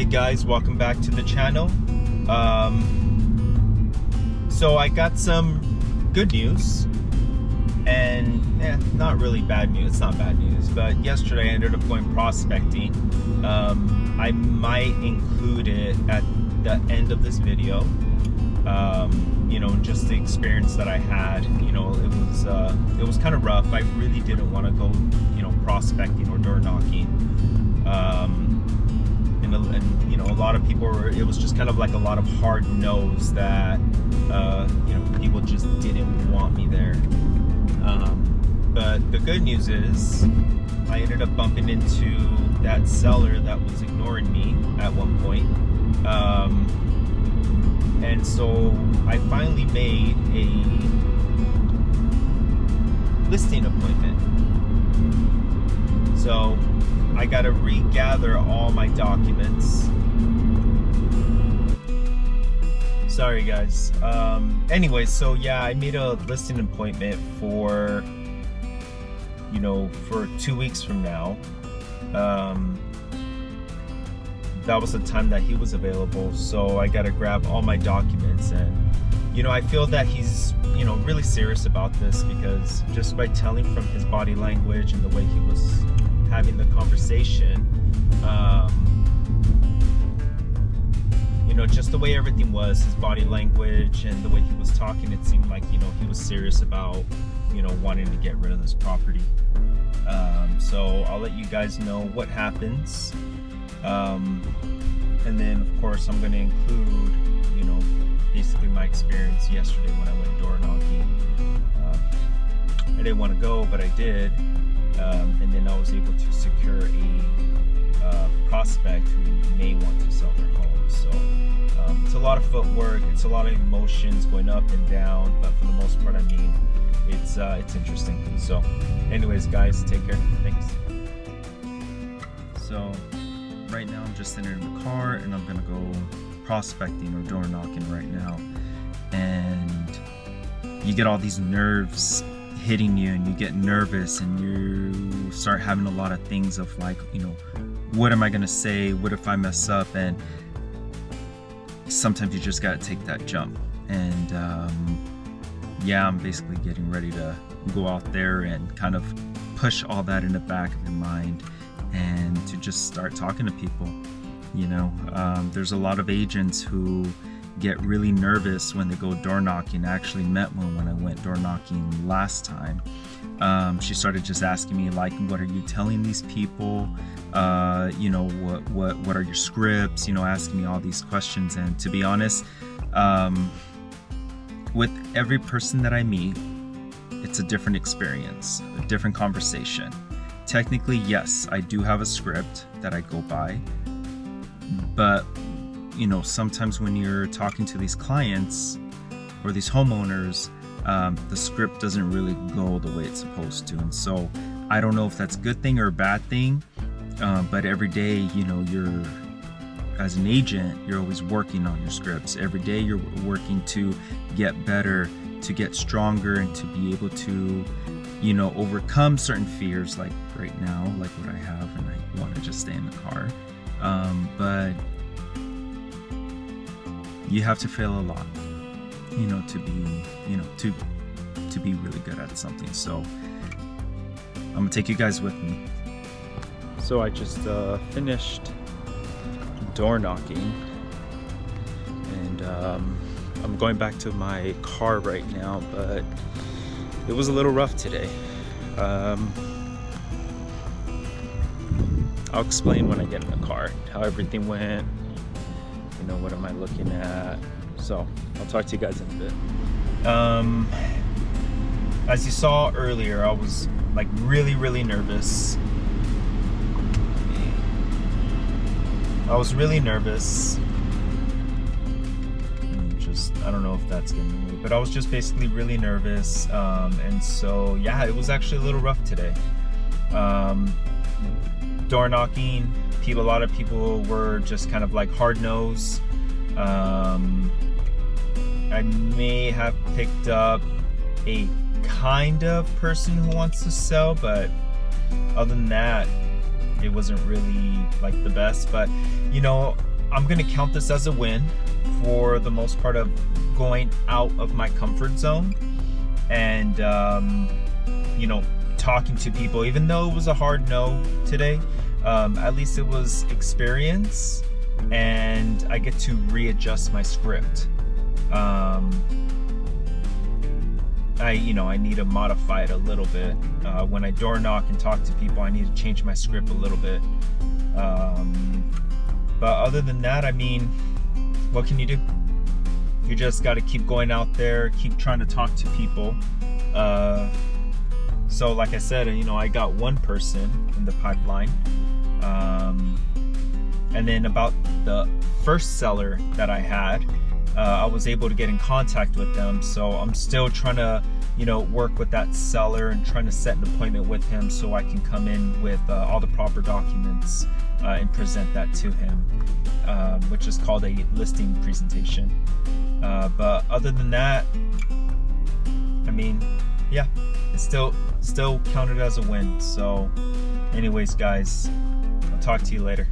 guys, welcome back to the channel. So I got some good news and not really bad news. It's not bad news, but yesterday I ended up going prospecting. I might include it at the end of this video. You know, just the experience that I had. You know, it was kind of rough. I really didn't want to go, you know, prospecting or door knocking. And you know, a lot of people were, it was just kind of like a lot of hard no's that you know, people just didn't want me there. But the good news is I ended up bumping into that seller that was ignoring me at one point. And so I finally made a listing appointment. So I gotta regather all my documents. Sorry guys. Anyway, so yeah, I made a listing appointment for, you know, for 2 weeks from now. That was the time that he was available, so I gotta grab all my documents. And you know, I feel that he's, you know, really serious about this, because just by telling from his body language and the way he was having the conversation, you know, just the way everything was, his body language and the way he was talking, it seemed like, you know, he was serious about, you know, wanting to get rid of this property. So I'll let you guys know what happens. And then of course I'm going to include, you know, basically my experience yesterday when I went door knocking. I didn't want to go, but I did. And then I was able to secure a prospect who may want to sell their home. So it's a lot of footwork, it's a lot of emotions going up and down, but for the most part, I mean, it's interesting. So anyways guys, take care. Thanks. So right now I'm just sitting in the car and I'm gonna go prospecting or door knocking right now. And you get all these nerves hitting you and you get nervous and you start having a lot of things of like, you know, what am I gonna say? What if I mess up? And sometimes you just gotta take that jump. And yeah, I'm basically getting ready to go out there and kind of push all that in the back of your mind and to just start talking to people. You know, there's a lot of agents who get really nervous when they go door knocking. I actually met one when I went door knocking last time. She started just asking me like, what are you telling these people? You know, what are your scripts? You know, asking me all these questions. And to be honest, with every person that I meet, it's a different experience, a different conversation. Technically, yes, I do have a script that I go by, but you know, sometimes when you're talking to these clients or these homeowners, the script doesn't really go the way it's supposed to. And so I don't know if that's a good thing or a bad thing, but every day, you know, you're, as an agent, you're always working on your scripts. Every day you're working to get better, to get stronger, and to be able to, you know, overcome certain fears, like right now, like what I have, and I want to just stay in the car. But you have to fail a lot, you know, to be, you know, to be really good at something. So I'm gonna take you guys with me. So I just finished door knocking, and I'm going back to my car right now, but it was a little rough today. I'll explain when I get in the car how everything went. You know, what am I looking at? So I'll talk to you guys in a bit. As you saw earlier, I was like really nervous. I was really nervous. I don't know if that's getting me, but I was just basically really nervous. And so yeah, it was actually a little rough today. Door knocking, a lot of people were just kind of like hard nosed. I may have picked up a kind of person who wants to sell, but other than that, it wasn't really like the best. But you know, I'm gonna count this as a win for the most part of going out of my comfort zone and talking to people, even though it was a hard no today. At least it was experience, and I get to readjust my script. I need to modify it a little bit. When I door knock and talk to people, I need to change my script a little bit. But other than that, I mean, what can you do? You just got to keep going out there, keep trying to talk to people. So like I said, I got one person in the pipeline. And then about the first seller that I had, I was able to get in contact with them. So I'm still trying to, work with that seller and trying to set an appointment with him so I can come in with all the proper documents and present that to him, which is called a listing presentation. But other than that, I mean, yeah, it's still counted as a win. So anyways, guys, I'll talk to you later.